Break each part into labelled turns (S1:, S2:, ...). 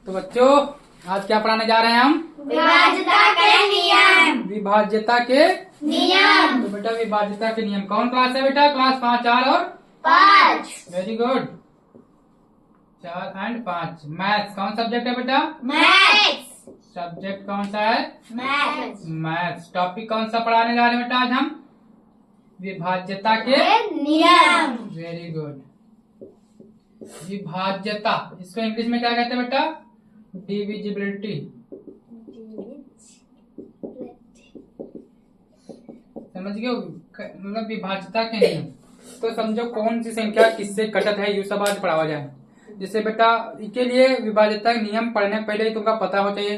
S1: तो बच्चों आज क्या पढ़ाने जा रहे हैं हम?
S2: विभाज्यता के नियम।
S1: विभाज्यता के
S2: नियम।
S1: तो बेटा विभाज्यता के नियम कौन क्लास है बेटा? क्लास 5, 4 और
S2: 5।
S1: Very good. 4 और 5 मैथ्स कौन सब्जेक्ट है बेटा?
S2: मैथ्स।
S1: सब्जेक्ट कौन सा है?
S2: मैथ्स।
S1: मैथ्स। टॉपिक कौन सा पढ़ाने जा रहे हैं बेटा आज हम? विभाज्यता के
S2: नियम।
S1: Very good. विभाज्यता इसको इंग्लिश में क्या कहते हैं बेटा? डिविजिबिलिटी। समझ गए? मतलब विभाज्यता के नियम। तो समझो कौन सी संख्या किससे कटत है, ये सब आज पढ़ावा जाए। जैसे बेटा इसके लिए विभाज्यता के नियम पढ़ने पहले ही तुमको पता हो चाहिए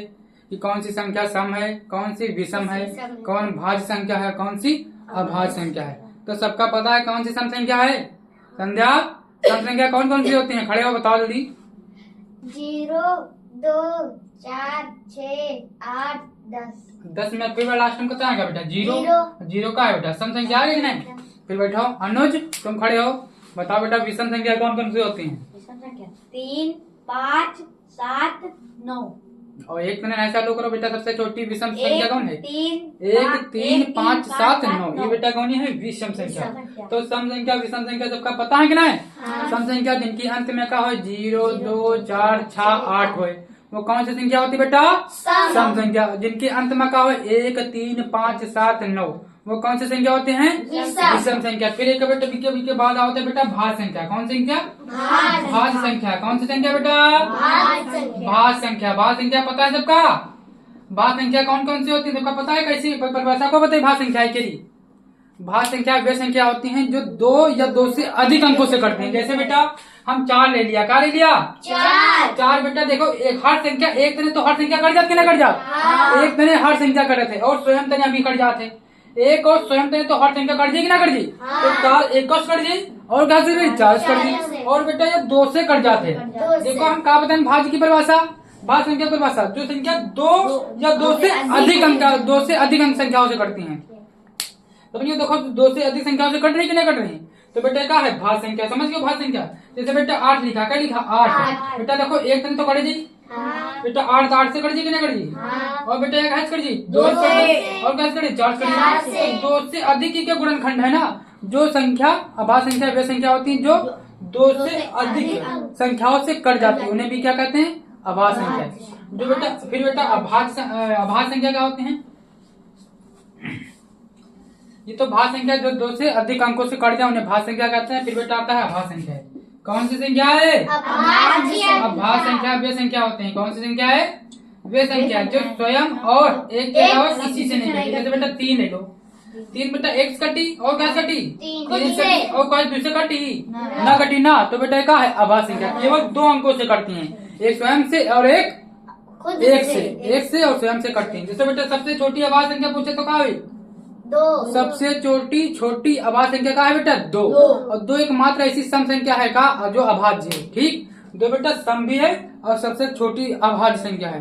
S1: कि कौन सी संख्या सम है, कौन सी विषम है, कौन भाज्य संख्या है, कौन सी अभाज्य संख्या है। तो सबका पता है कौन सी सम संख्या है? संध्या, सम संख्या कौन कौन सी होती है? खड़े हो बताओ जल्दी।
S2: 0, 2, 4, 6, 8, 10।
S1: 10 में फिर लास्ट में कितना आएगा बेटा? 0। 0 का है बेटा? सम संख्या आ गई कि नहीं? फिर बैठो। अनुज तुम खड़े हो, बताओ बेटा विषम संख्या कौन कौन सी होती है?
S2: 3, 5, 7, 9।
S1: और एक मिनट ऐसा लो करो बेटा, सबसे छोटी विषम संख्या कौन है?
S2: 1,
S1: 3, 5, 7, 9। ये बेटा कौन है? विषम संख्या। तो सम संख्या विषम संख्या सबका पता है कि नहीं? सम संख्या जिनकी अंत में का हो 0, 2, 4, 6, 8 हो, वो कौन सी संख्या होती बेटा? सम संख्या। जिनके अंत में का हो 1, 3, 5, 7, 9, वो कौन सी संख्या होते हैं? विषम संख्या। फिर एक बेटा के बाद होता है बेटा भाज्य संख्या। कौन सी संख्या? भाज्य संख्या। कौन सी संख्या बेटा? भाज्य संख्या। भाज्य संख्या पता है सबका? भाज्य संख्या कौन कौन सी होती है सबका पता है? कैसी परिभाषा को बताइए भाज्य संख्या के लिए? भाज्य संख्या वे संख्या होती हैं जो 2 या 2 से अधिक अंकों से कटती हैं। जैसे बेटा हम 4 ले लिया, क्या ले लिया? 4 बेटा देखो एक हर संख्या एक तरह तो हर संख्या कट जाती ना कट जाती? एक तरह हर संख्या कटत है और स्वयं तरह भी कट जाते। एक और स्वयं तरह तो हर संख्या कट जाएगी ना कट जाएगी? तो 4 एक कट जाए और क्या से 4 कट जाए और बेटा ये 2 से कट जाते हैं। देखो हम क्या बताएं भाज्य की परिभाषा? भाज्य संख्या की परिभाषा जो संख्या 2 या 2 से अधिक अंक 2 से अधिक अंक संख्याओं से कटती हैं। तो ये देखो 2 से अधिक संख्याओं से कट रही कि नहीं कट रही? तो बेटा क्या है? भाज्य संख्या। समझ गए भाज्य संख्या? जैसे बेटा 8 लिखा, क्या लिखा? 8। बेटा देखो एक तरह तो कट जाएगी बेटा 8 से कट जाएगी नहीं कट जाएगी? और बेटा एक हैच कट जाएगी 2 से और कैसे कट 4 से। 2 से अधिक ही क्या गुणनखंड है ना? जो संख्या अभाज्य संख्या वे संख्या होती है जो 2 से अधिक संख्याओं से कट जाती है, उन्हें भी क्या कहते हैं? अभाज्य संख्या। जो बेटा फिर बेटा अभाज्य संख्या क्या होते हैं? ये तो भाज्य संख्या जो 2 से अधिक अंकों से कट जाए उन्हें भाज्य संख्या कहते हैं। फिर बेटा आता है अभाज्य संख्या। कौन सी संख्या है? अभाज्य संख्या वे संख्या होते हैं। कौन सी संख्या है? वे संख्या जो स्वयं और एक के अलावा किसी से नहीं कटी। जैसे बेटा 3 ले लो, 3 बेटा एक से कटी और क्या कटी? 3 से कटी और कोई दूसरे कटी ना कटी ना। तो बेटा क्या है? अभाज्य संख्या। केवल 2 अंकों से कटती हैं, एक स्वयं से और एक से और स्वयं से कटती हैं। जैसे बेटा सबसे छोटी अभाज्य संख्या पूछे तो क्या हुई?
S2: 2।
S1: सबसे छोटी अभाज्य संख्या का है बेटा? 2। और 2 एकमात्र ऐसी सम संख्या है का जो अभाज्य है। ठीक, 2 बेटा सम भी है और सबसे छोटी अभाज्य संख्या है।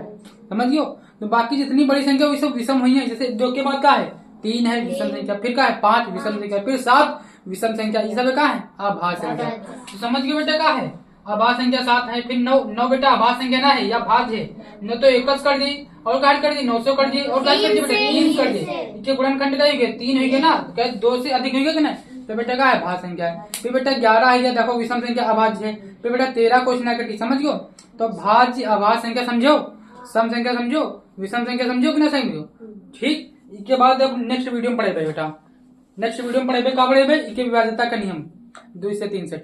S1: समझियो? तो बाकी जितनी बड़ी संख्या वो सब विषम हुई है। जैसे 2 के बाद क्या है? 3 है विषम संख्या, फिर क्या है? 5 विषम संख्या, फिर 7 विषम संख्या। ये सब क्या है? अभाज्य संख्या। तो समझ गए बेटा क्या है? अभाज्य संख्या 7 है। फिर 9 बेटा अभाज्य संख्या ना है या भाज्य है। 9 तो 1 कर दी और काट कर दी 9 से कर दी और काट कर दी बेटा 3 कर दी। इसके गुणनखंड का 3 हो गया ना? क्या 2 से अधिक हो गया कि नहीं? तो बेटा क्या है? भाज्य संख्या है। फिर बेटा 11 है, देखो विषम संख्या अभाज्य है। फिर बेटा 13 क्वेश्चन ना कटी। समझ गयो? तो भाज्य अभाज्य संख्या समझो, सम संख्या समझो, विषम संख्या समझो कि ना समझो? ठीक, इसके बाद अब नेक्स्ट वीडियो में पढ़ेबे बेटा। नेक्स्ट वीडियो में पढ़ेबे का पढ़ेबे? इसके विभाज्यता का नियम 2 से 3 से।